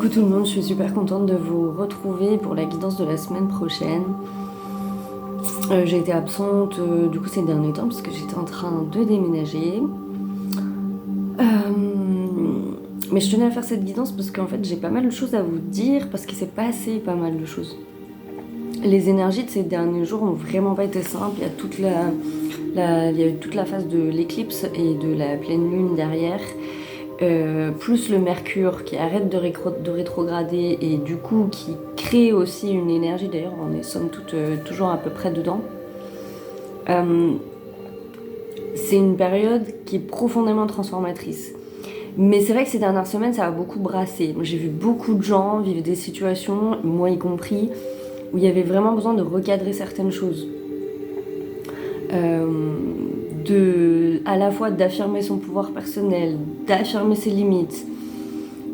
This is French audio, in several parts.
Coucou tout le monde, je suis super contente de vous retrouver pour la guidance de la semaine prochaine. J'ai été absente du coup ces derniers temps parce que j'étais en train de déménager. Mais je tenais à faire cette guidance parce qu'en fait j'ai pas mal de choses à vous dire parce qu'il s'est passé pas mal de choses. Les énergies de ces derniers jours ont vraiment pas été simples. Il y a eu toute la phase de l'éclipse et de la pleine lune derrière. Plus le Mercure qui arrête de rétrograder et du coup qui crée aussi une énergie, d'ailleurs on est somme toute toujours à peu près dedans. C'est une période qui est profondément transformatrice. Mais c'est vrai que ces dernières semaines ça a beaucoup brassé. J'ai vu beaucoup de gens vivre des situations, moi y compris, où il y avait vraiment besoin de recadrer certaines choses. À la fois d'affirmer son pouvoir personnel, d'affirmer ses limites,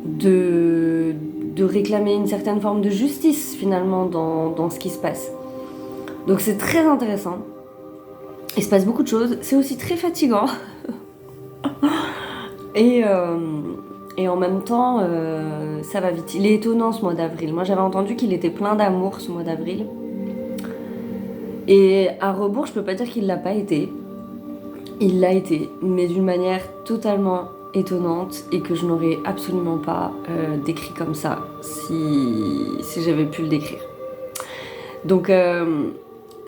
de réclamer une certaine forme de justice finalement dans ce qui se passe. Donc c'est très intéressant. Il se passe beaucoup de choses. C'est aussi très fatigant. et en même temps, ça va vite. Il est étonnant ce mois d'avril. Moi j'avais entendu qu'il était plein d'amour ce mois d'avril. Et à rebours, je peux pas dire qu'il l'a pas été. Il l'a été, mais d'une manière totalement étonnante et que je n'aurais absolument pas décrit comme ça si j'avais pu le décrire. Donc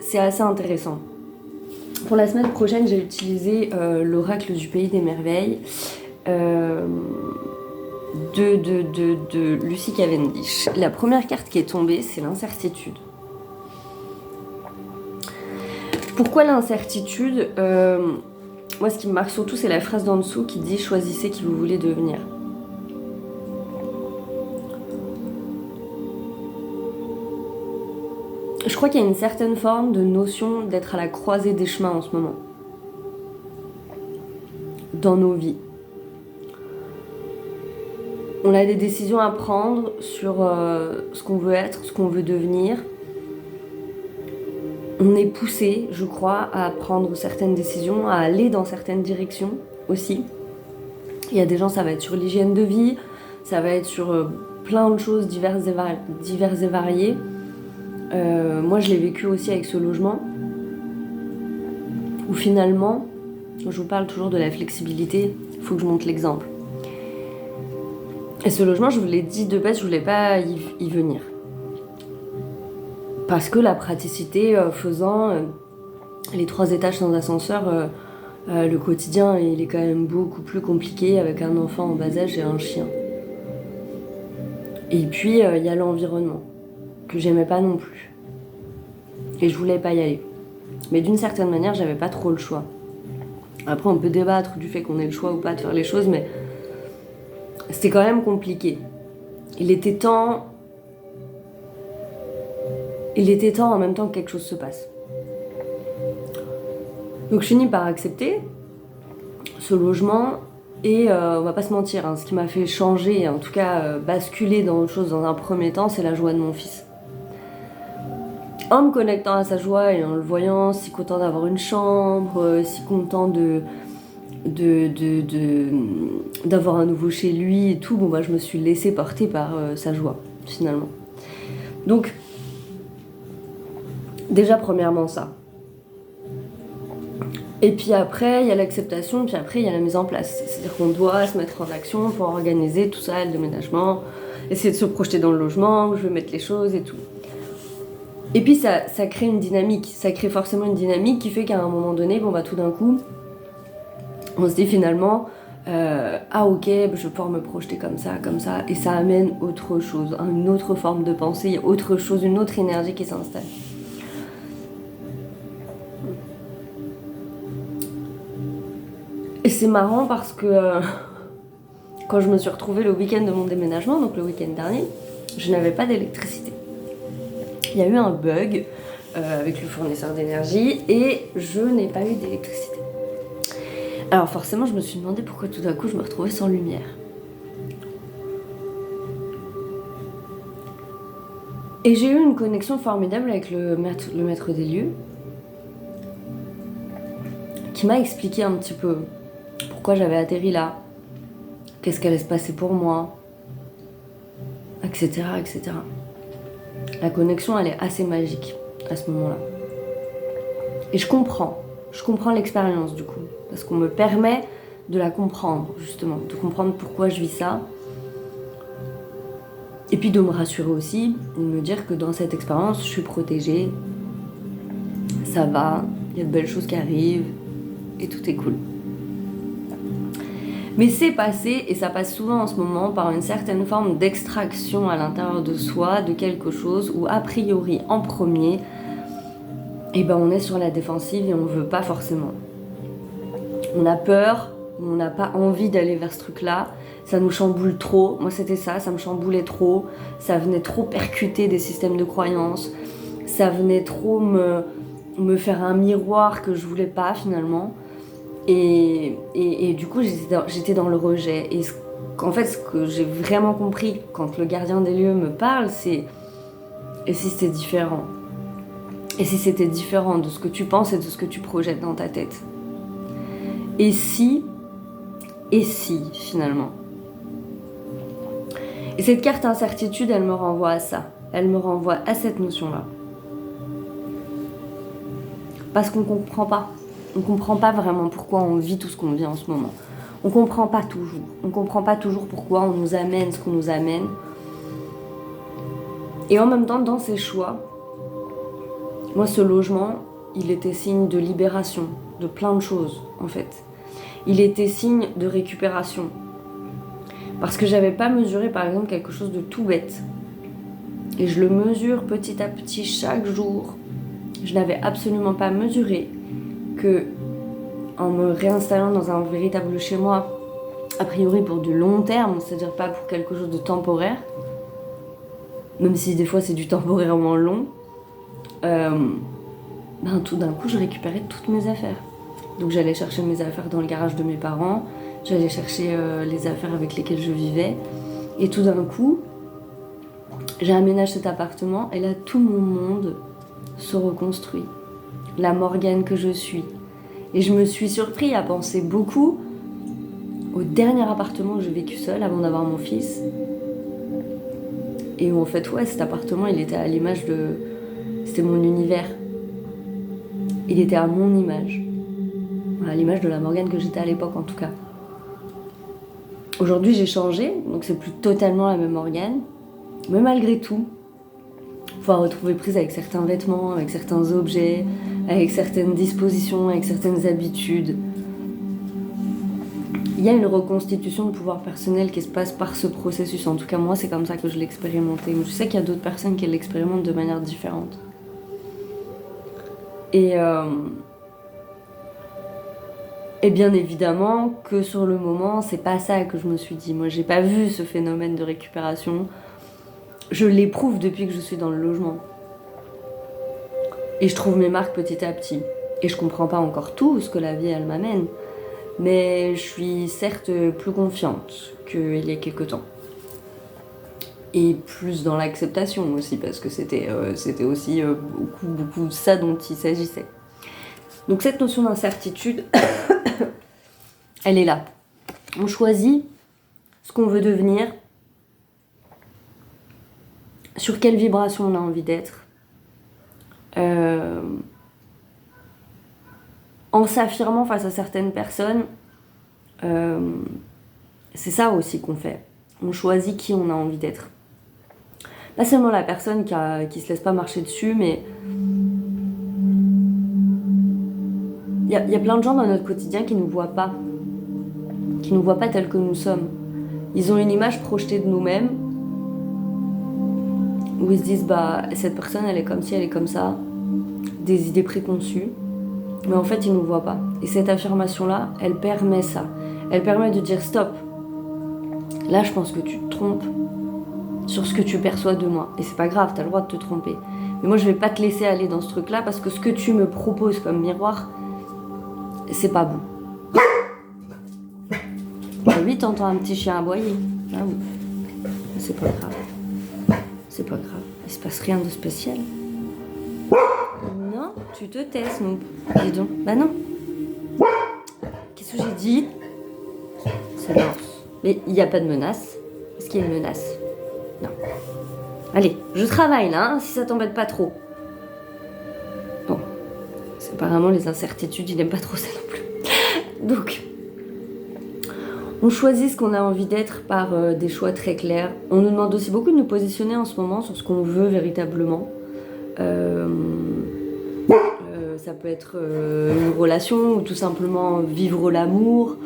c'est assez intéressant. Pour la semaine prochaine, j'ai utilisé l'oracle du pays des merveilles de Lucy Cavendish. La première carte qui est tombée, c'est l'incertitude. Pourquoi l'incertitude ? Moi, ce qui me marque surtout, c'est la phrase d'en dessous qui dit « Choisissez qui vous voulez devenir ». Je crois qu'il y a une certaine forme de notion d'être à la croisée des chemins en ce moment. Dans nos vies. On a des décisions à prendre sur ce qu'on veut être, ce qu'on veut devenir. On est poussé, je crois, à prendre certaines décisions, à aller dans certaines directions aussi. Il y a des gens, ça va être sur l'hygiène de vie, ça va être sur plein de choses diverses et variées. Moi, je l'ai vécu aussi avec ce logement, où finalement, je vous parle toujours de la flexibilité, il faut que je montre l'exemple. Et ce logement, je vous l'ai dit de base, je voulais pas y venir. Parce que la praticité faisant les 3 étages sans ascenseur, le quotidien il est quand même beaucoup plus compliqué avec un enfant en bas âge et un chien. Et puis il y a l'environnement que j'aimais pas non plus. Et je voulais pas y aller. Mais d'une certaine manière, j'avais pas trop le choix. Après, on peut débattre du fait qu'on ait le choix ou pas de faire les choses, mais c'était quand même compliqué. Il était temps en même temps que quelque chose se passe. Donc je finis par accepter ce logement et on va pas se mentir, ce qui m'a fait changer, en tout cas basculer dans autre chose dans un premier temps, c'est la joie de mon fils. En me connectant à sa joie et en le voyant si content d'avoir une chambre, si content d'avoir un nouveau chez lui et tout, je me suis laissée porter par sa joie finalement. Donc déjà premièrement ça. Et puis après il y a l'acceptation, puis après il y a la mise en place. C'est-à-dire qu'on doit se mettre en action pour organiser tout ça, le déménagement, essayer de se projeter dans le logement, où je vais mettre les choses et tout. Et puis ça crée une dynamique, ça crée forcément une dynamique qui fait qu'à un moment donné, tout d'un coup, on se dit finalement ah ok, je vais pouvoir me projeter comme ça, et ça amène autre chose, une autre forme de pensée, autre chose, une autre énergie qui s'installe. Et c'est marrant parce que quand je me suis retrouvée le week-end de mon déménagement, donc le week-end dernier, je n'avais pas d'électricité. Il y a eu un bug avec le fournisseur d'énergie et je n'ai pas eu d'électricité. Alors forcément, je me suis demandé pourquoi tout d'un coup je me retrouvais sans lumière. Et j'ai eu une connexion formidable avec le maître des lieux qui m'a expliqué un petit peu pourquoi j'avais atterri là, qu'est-ce qu'allait se passer pour moi, etc., etc. La connexion, elle est assez magique à ce moment-là. Et je comprends l'expérience du coup, parce qu'on me permet de la comprendre, justement, de comprendre pourquoi je vis ça. Et puis de me rassurer aussi, de me dire que dans cette expérience, je suis protégée, ça va, il y a de belles choses qui arrivent, et tout est cool. Mais c'est passé, et ça passe souvent en ce moment, par une certaine forme d'extraction à l'intérieur de soi, de quelque chose, où a priori, en premier, eh ben on est sur la défensive et on veut pas forcément. On a peur, on n'a pas envie d'aller vers ce truc-là, ça nous chamboule trop. Moi c'était ça me chamboulait trop, ça venait trop percuter des systèmes de croyances, ça venait trop me faire un miroir que je voulais pas finalement. Et du coup j'étais dans le rejet. Et en fait ce que j'ai vraiment compris quand le gardien des lieux me parle, c'est et si c'était différent ? Et si c'était différent de ce que tu penses et de ce que tu projettes dans ta tête ? Et si finalement ? Et cette carte incertitude, elle me renvoie à ça. Elle me renvoie à cette notion-là. Parce qu'on comprend pas. On comprend pas vraiment pourquoi on vit tout ce qu'on vit en ce moment. On comprend pas toujours. On comprend pas toujours pourquoi on nous amène ce qu'on nous amène. Et en même temps, dans ces choix, moi, ce logement, il était signe de libération, de plein de choses, en fait. Il était signe de récupération. Parce que j'avais pas mesuré, par exemple, quelque chose de tout bête. Et je le mesure petit à petit, chaque jour. Je n'avais absolument pas mesuré que, en me réinstallant dans un véritable chez moi, a priori pour du long terme, c'est-à-dire pas pour quelque chose de temporaire, même si des fois c'est du temporairement long, tout d'un coup je récupérais toutes mes affaires. Donc j'allais chercher mes affaires dans le garage de mes parents, j'allais chercher les affaires avec lesquelles je vivais, et tout d'un coup j'ai aménagé cet appartement et là tout mon monde se reconstruit. La Morgane que je suis. Et je me suis surpris à penser beaucoup au dernier appartement que j'ai vécu seule avant d'avoir mon fils. Et où en fait, cet appartement, il était à l'image de... C'était mon univers. Il était à mon image. À l'image de la Morgane que j'étais à l'époque, en tout cas. Aujourd'hui, j'ai changé, donc c'est plus totalement la même Morgane. Mais malgré tout, faut retrouver prise avec certains vêtements, avec certains objets, avec certaines dispositions, avec certaines habitudes. Il y a une reconstitution de pouvoir personnel qui se passe par ce processus. En tout cas, moi, c'est comme ça que je l'ai expérimenté. Mais je sais qu'il y a d'autres personnes qui l'expérimentent de manière différente. Et bien évidemment que sur le moment, c'est pas ça que je me suis dit. Moi, j'ai pas vu ce phénomène de récupération. Je l'éprouve depuis que je suis dans le logement. Et je trouve mes marques petit à petit. Et je comprends pas encore tout ce que la vie, elle m'amène. Mais je suis certes plus confiante qu'il y a quelque temps. Et plus dans l'acceptation aussi, parce que c'était aussi beaucoup de ça dont il s'agissait. Donc cette notion d'incertitude, elle est là. On choisit ce qu'on veut devenir, sur quelle vibration on a envie d'être, en s'affirmant face à certaines personnes, c'est ça aussi qu'on fait. On choisit qui on a envie d'être. Pas seulement la personne qui se laisse pas marcher dessus, mais il y a plein de gens dans notre quotidien qui nous voient pas tels que nous sommes. Ils ont une image projetée de nous-mêmes, où ils se disent cette personne elle est comme ci, elle est comme ça, des idées préconçues, mais en fait ils nous voient pas. Et cette affirmation là, elle permet ça, elle permet de dire stop, là je pense que tu te trompes sur ce que tu perçois de moi, et c'est pas grave, t'as le droit de te tromper, mais moi je vais pas te laisser aller dans ce truc là parce que ce que tu me proposes comme miroir, c'est pas bon. Oui, t'entends un petit chien aboyer, ah oui, c'est pas grave. C'est pas grave, il se passe rien de spécial. Non, tu te tais, Snoop. Dis donc. Bah non. Qu'est-ce que j'ai dit ? Silence. Mais il n'y a pas de menace. Est-ce qu'il y a une menace ? Non. Allez, je travaille là, hein, si ça t'embête pas trop. Bon, c'est apparemment les incertitudes, il n'aime pas trop ça non plus. Donc, on choisit ce qu'on a envie d'être par des choix très clairs. On nous demande aussi beaucoup de nous positionner en ce moment sur ce qu'on veut véritablement. Ça peut être une relation ou tout simplement vivre l'amour.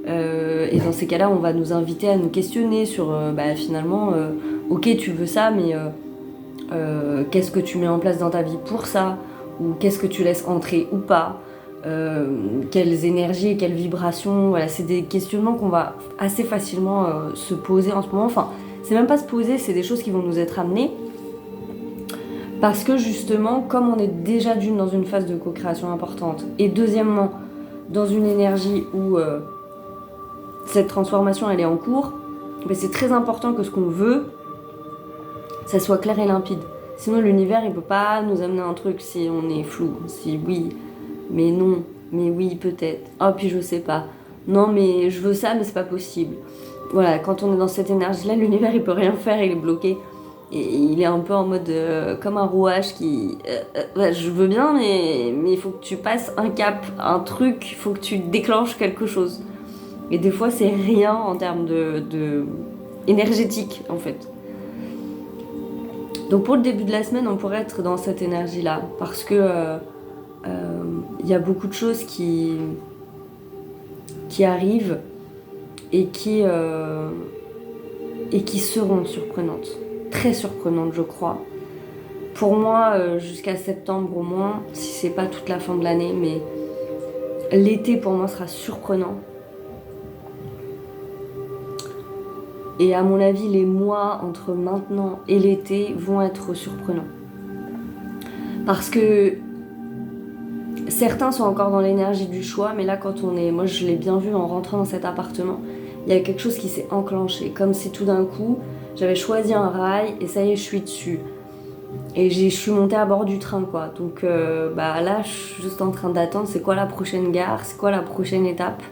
Et dans ces cas-là, on va nous inviter à nous questionner sur finalement, ok, tu veux ça, mais qu'est-ce que tu mets en place dans ta vie pour ça? Ou qu'est-ce que tu laisses entrer ou pas? Quelles énergies et quelles vibrations? Voilà, c'est des questionnements qu'on va assez facilement se poser en ce moment. Enfin, c'est même pas se poser, c'est des choses qui vont nous être amenées. Parce que justement, comme on est déjà dans une phase de co-création importante, et deuxièmement, dans une énergie où cette transformation elle est en cours, ben c'est très important que ce qu'on veut, ça soit clair et limpide. Sinon l'univers il peut pas nous amener un truc si on est flou, si oui, mais non, mais oui peut-être, oh puis je sais pas, non mais je veux ça mais c'est pas possible. Voilà, quand on est dans cette énergie là, l'univers il peut rien faire, il est bloqué. Et il est un peu en mode comme un rouage qui... je veux bien, mais il faut que tu passes un cap, un truc, il faut que tu déclenches quelque chose. Et des fois, c'est rien en termes de énergétique, en fait. Donc pour le début de la semaine, on pourrait être dans cette énergie-là. Parce que y a beaucoup de choses qui arrivent et qui seront surprenantes. Très surprenante je crois. Pour moi, jusqu'à septembre au moins, si c'est pas toute la fin de l'année, mais l'été pour moi sera surprenant. Et à mon avis, les mois entre maintenant et l'été vont être surprenants. Parce que certains sont encore dans l'énergie du choix, mais là quand on est... Moi je l'ai bien vu en rentrant dans cet appartement, il y a quelque chose qui s'est enclenché, comme si tout d'un coup... J'avais choisi un rail et ça y est, je suis dessus. Et je suis montée à bord du train, quoi. Donc là, je suis juste en train d'attendre. C'est quoi la prochaine gare? C'est quoi la prochaine étape?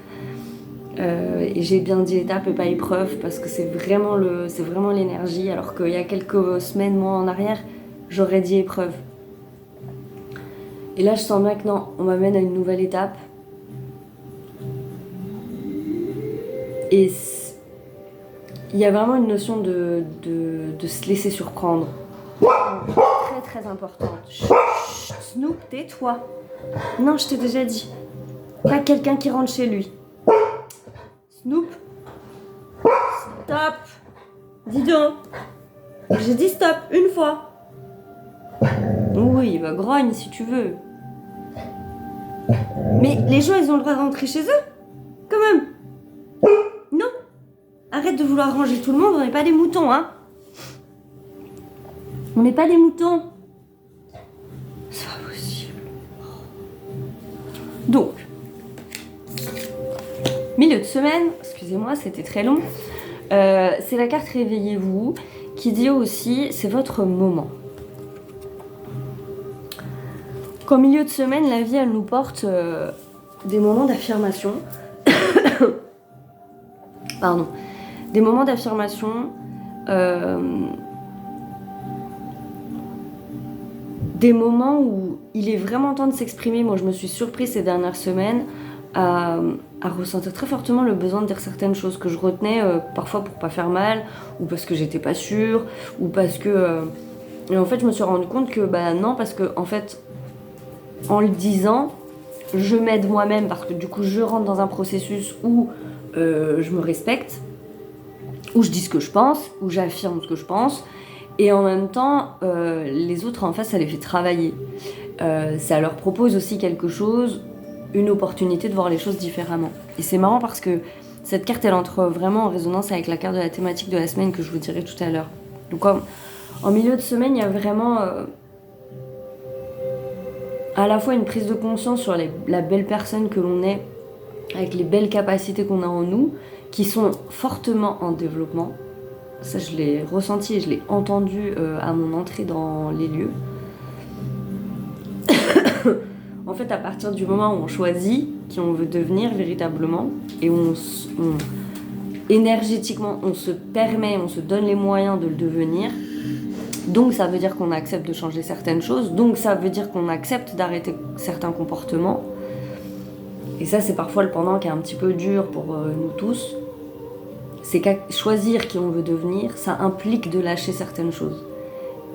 Et j'ai bien dit étape et pas épreuve parce que c'est vraiment l'énergie. Alors qu'il y a quelques semaines, mois en arrière, j'aurais dit épreuve. Et là, je sens bien que non, on m'amène à une nouvelle étape. Et il y a vraiment une notion de se laisser surprendre. Très très importante. Chut, Snoop, tais-toi. Non, je t'ai déjà dit. Pas quelqu'un qui rentre chez lui. Snoop. Stop. Dis donc. J'ai dit stop une fois. Oui, bah grogne si tu veux. Mais les gens, ils ont le droit de rentrer chez eux? Quand même. Non. Arrête de vouloir ranger tout le monde, on n'est pas des moutons, hein. On n'est pas des moutons. C'est pas possible. Donc, milieu de semaine, excusez-moi, c'était très long. C'est la carte Réveillez-vous qui dit aussi, c'est votre moment. Qu'en milieu de semaine, la vie, elle nous porte des moments d'affirmation. Pardon. Des moments d'affirmation, des moments où il est vraiment temps de s'exprimer. Moi, je me suis surprise ces dernières semaines à ressentir très fortement le besoin de dire certaines choses que je retenais, parfois pour pas faire mal, ou parce que j'étais pas sûre, ou parce que... Et en fait, je me suis rendu compte que, non, parce que, en fait, en le disant, je m'aide moi-même, parce que du coup, je rentre dans un processus où je me respecte, où je dis ce que je pense, où j'affirme ce que je pense, et en même temps, les autres en face, ça les fait travailler. Ça leur propose aussi quelque chose, une opportunité de voir les choses différemment. Et c'est marrant parce que cette carte, elle entre vraiment en résonance avec la carte de la thématique de la semaine que je vous dirai tout à l'heure. Donc en milieu de semaine, il y a vraiment à la fois une prise de conscience sur la belle personne que l'on est, avec les belles capacités qu'on a en nous, qui sont fortement en développement. Ça, je l'ai ressenti et je l'ai entendu à mon entrée dans les lieux. En fait, à partir du moment où on choisit qui on veut devenir véritablement, et énergétiquement, on se permet, on se donne les moyens de le devenir. Donc ça veut dire qu'on accepte de changer certaines choses. Donc ça veut dire qu'on accepte d'arrêter certains comportements. Et ça, c'est parfois le pendant qui est un petit peu dur pour nous tous. C'est qu'à choisir qui on veut devenir, ça implique de lâcher certaines choses.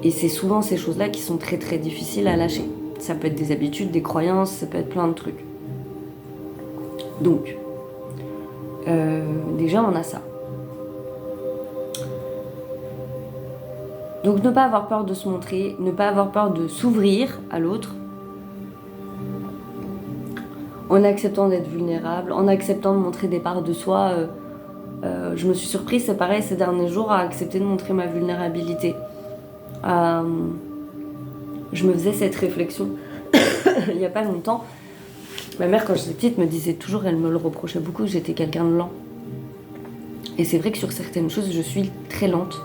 Et c'est souvent ces choses-là qui sont très très difficiles à lâcher. Ça peut être des habitudes, des croyances, ça peut être plein de trucs. Donc, déjà on a ça. Donc ne pas avoir peur de se montrer, ne pas avoir peur de s'ouvrir à l'autre, en acceptant d'être vulnérable, en acceptant de montrer des parts de soi. Je me suis surprise, c'est pareil, ces derniers jours, à accepter de montrer ma vulnérabilité. Je me faisais cette réflexion il n'y a pas longtemps. Ma mère, quand j'étais petite, me disait toujours, elle me le reprochait beaucoup, j'étais quelqu'un de lent. Et c'est vrai que sur certaines choses, je suis très lente.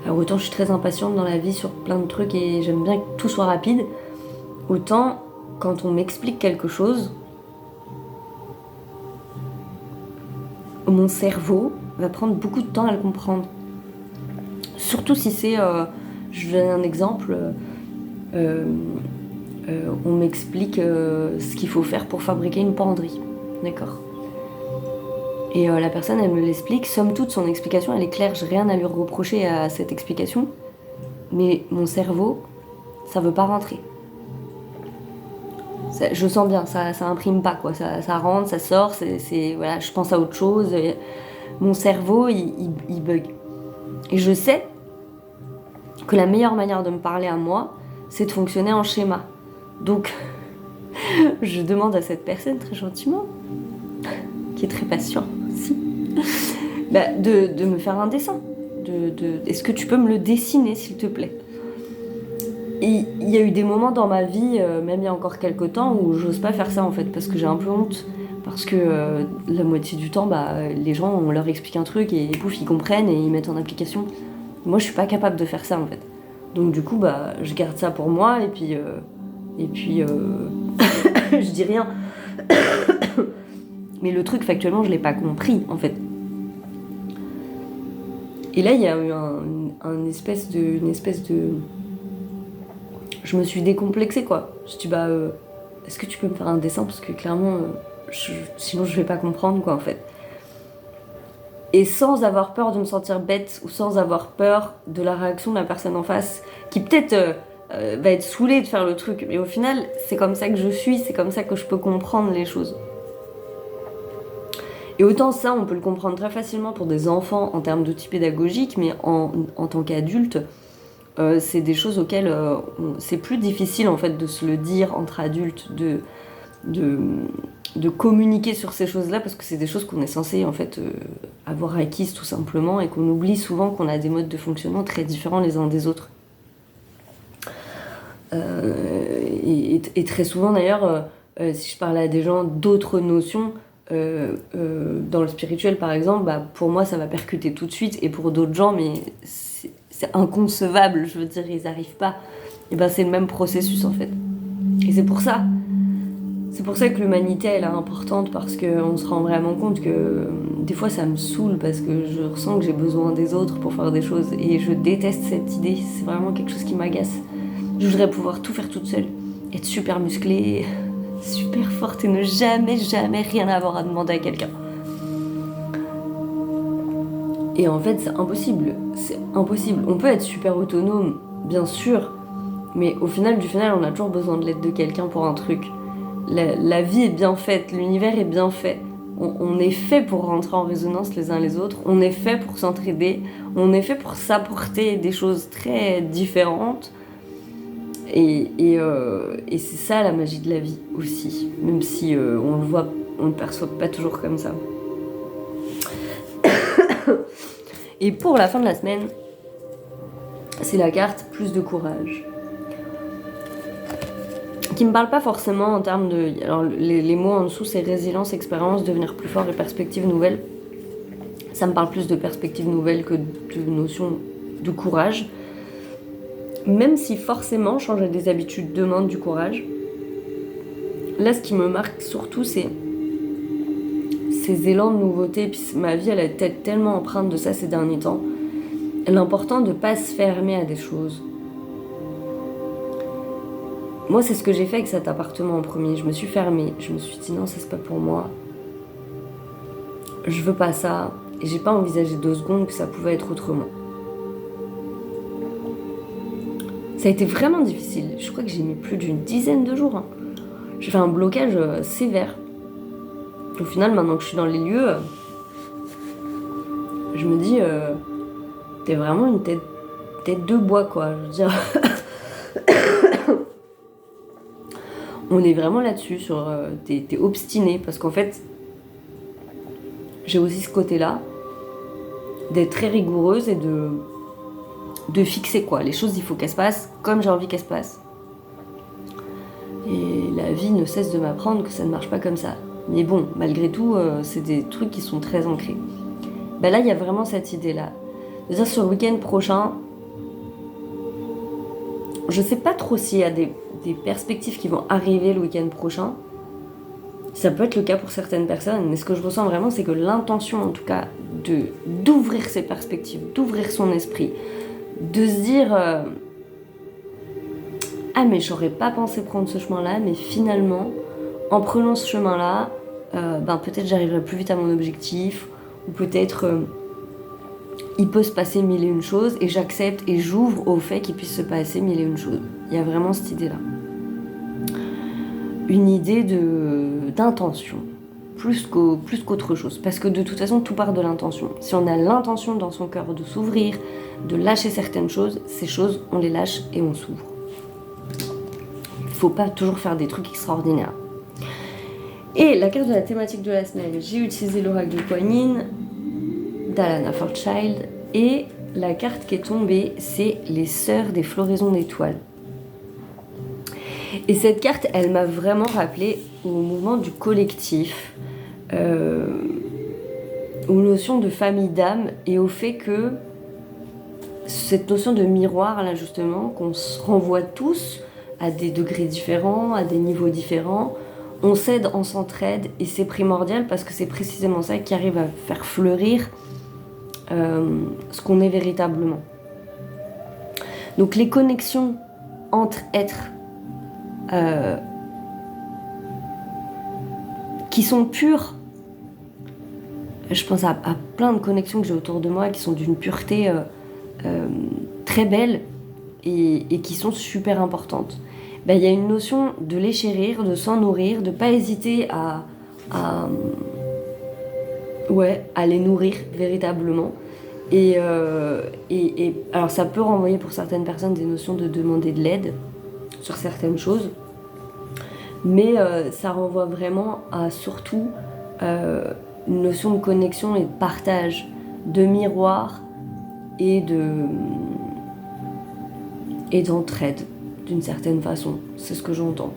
Alors autant je suis très impatiente dans la vie sur plein de trucs et j'aime bien que tout soit rapide, autant quand on m'explique quelque chose, mon cerveau va prendre beaucoup de temps à le comprendre. Surtout si c'est, je donne un exemple, on m'explique ce qu'il faut faire pour fabriquer une penderie, d'accord ? Et la personne, elle me l'explique, somme toute, son explication, elle est claire, j'ai rien à lui reprocher à cette explication, mais mon cerveau, ça veut pas rentrer. Je sens bien, ça imprime pas, quoi, ça rentre, ça sort, voilà, je pense à autre chose, mon cerveau, il bug. Et je sais que la meilleure manière de me parler à moi, c'est de fonctionner en schéma. Donc, je demande à cette personne, très gentiment, qui est très patient aussi, de me faire un dessin. Est-ce que tu peux me le dessiner, s'il te plaît ? Et il y a eu des moments dans ma vie, même il y a encore quelques temps, où j'ose pas faire ça en fait, parce que j'ai un peu honte. Parce que la moitié du temps, les gens, on leur explique un truc et pouf, ils comprennent et ils mettent en application. Moi, je suis pas capable de faire ça en fait. Donc du coup, je garde ça pour moi et puis je dis rien. Mais le truc, factuellement, je l'ai pas compris en fait. Et là, il y a eu une espèce de... Je me suis décomplexée, quoi. Je dis, est-ce que tu peux me faire un dessin ? Parce que clairement, sinon je vais pas comprendre, quoi, en fait. Et sans avoir peur de me sentir bête, ou sans avoir peur de la réaction de la personne en face, qui peut-être va être saoulée de faire le truc. Mais au final, c'est comme ça que je suis, c'est comme ça que je peux comprendre les choses. Et autant ça, on peut le comprendre très facilement pour des enfants en termes d'outils pédagogiques, mais en tant qu'adulte, c'est des choses auxquelles c'est plus difficile en fait de se le dire entre adultes, de communiquer sur ces choses-là, parce que c'est des choses qu'on est censé en fait avoir acquises tout simplement, et qu'on oublie souvent qu'on a des modes de fonctionnement très différents les uns des autres. Et très souvent d'ailleurs, si je parle à des gens d'autres notions, dans le spirituel par exemple, pour moi ça va percuter tout de suite, et pour d'autres gens, mais c'est inconcevable, je veux dire, ils n'arrivent pas. Et c'est le même processus en fait. Et c'est pour ça que l'humanité elle est importante, parce qu'on se rend vraiment compte que des fois ça me saoule, parce que je ressens que j'ai besoin des autres pour faire des choses, et je déteste cette idée, c'est vraiment quelque chose qui m'agace. Je voudrais pouvoir tout faire toute seule, être super musclée, super forte, et ne jamais rien avoir à demander à quelqu'un. Et en fait, c'est impossible. On peut être super autonome, bien sûr, mais au final, on a toujours besoin de l'aide de quelqu'un pour un truc. La vie est bien faite, l'univers est bien fait. On est fait pour rentrer en résonance les uns les autres, on est fait pour s'entraider, on est fait pour s'apporter des choses très différentes. Et c'est ça la magie de la vie aussi, même si on le perçoit pas toujours comme ça. Et pour la fin de la semaine, c'est la carte plus de courage, qui me parle pas forcément en termes de... Alors les mots en dessous, c'est résilience, expérience, devenir plus fort et perspective nouvelle. Ça me parle plus de perspective nouvelle que de notion de courage. Même si forcément changer des habitudes demande du courage. Là, ce qui me marque surtout, c'est ces élans de nouveauté, puis ma vie elle a été tellement empreinte de ça ces derniers temps. L'important de ne pas se fermer à des choses. Moi, c'est ce que j'ai fait avec cet appartement en premier. Je me suis fermée. Je me suis dit non, ça c'est pas pour moi. Je veux pas ça. Et j'ai pas envisagé 2 secondes que ça pouvait être autrement. Ça a été vraiment difficile. Je crois que j'ai mis plus d'une dizaine de jours. J'ai fait un blocage sévère. Au final, maintenant que je suis dans les lieux, je me dis, t'es vraiment une tête de bois, quoi. Je veux dire. On est vraiment là-dessus, sur t'es obstiné, parce qu'en fait, j'ai aussi ce côté-là, d'être très rigoureuse et de fixer quoi. Les choses, il faut qu'elles se passent comme j'ai envie qu'elles se passent. Et la vie ne cesse de m'apprendre que ça ne marche pas comme ça. Mais bon, malgré tout, c'est des trucs qui sont très ancrés. Ben là, il y a vraiment cette idée-là. C'est-à-dire, sur le week-end prochain, je sais pas trop s'il y a des perspectives qui vont arriver le week-end prochain. Ça peut être le cas pour certaines personnes, mais ce que je ressens vraiment, c'est que l'intention, en tout cas, d'ouvrir ses perspectives, d'ouvrir son esprit, de se dire ah mais j'aurais pas pensé prendre ce chemin-là, mais finalement, en prenant ce chemin-là, peut-être j'arriverai plus vite à mon objectif, ou peut-être il peut se passer 1001 choses, et j'accepte et j'ouvre au fait qu'il puisse se passer 1001 choses. Il y a vraiment cette idée-là. Une idée d'intention, plus qu'autre chose. Parce que de toute façon, tout part de l'intention. Si on a l'intention dans son cœur de s'ouvrir, de lâcher certaines choses, ces choses, on les lâche et on s'ouvre. Il ne faut pas toujours faire des trucs extraordinaires. Et la carte de la thématique de la semaine, j'ai utilisé l'oracle de Kuan Yin, d'Alana Fairchild, et la carte qui est tombée, c'est les sœurs des floraisons d'étoiles. Et cette carte, elle m'a vraiment rappelé au mouvement du collectif, aux notions de famille d'âme et au fait que cette notion de miroir, là justement, qu'on se renvoie tous à des degrés différents, à des niveaux différents, on s'aide, on s'entraide et c'est primordial parce que c'est précisément ça qui arrive à faire fleurir ce qu'on est véritablement. Donc les connexions entre êtres qui sont pures. Je pense à plein de connexions que j'ai autour de moi qui sont d'une pureté très belle et qui sont super importantes. Il y a une notion de les chérir, de s'en nourrir, de ne pas hésiter à les nourrir véritablement. Et alors ça peut renvoyer pour certaines personnes des notions de demander de l'aide sur certaines choses, mais ça renvoie vraiment à surtout une notion de connexion et de partage, de miroir et d'entraide d'une certaine façon. C'est ce que j'entends.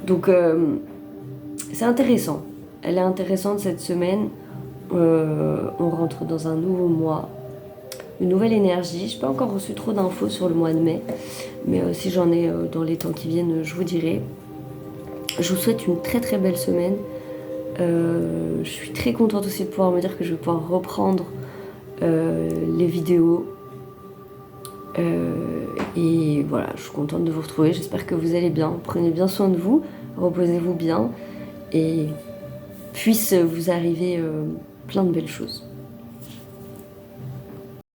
Donc c'est intéressant. Elle est intéressante cette semaine. On rentre dans un nouveau mois, une nouvelle énergie. Je n'ai pas encore reçu trop d'infos sur le mois de mai, mais si j'en ai dans les temps qui viennent, je vous dirai. Je vous souhaite une très très belle semaine. Je suis très contente aussi de pouvoir me dire que je vais pouvoir reprendre les vidéos. Et voilà, je suis contente de vous retrouver. J'espère que vous allez bien. Prenez bien soin de vous, reposez-vous bien et puisse vous arriver plein de belles choses.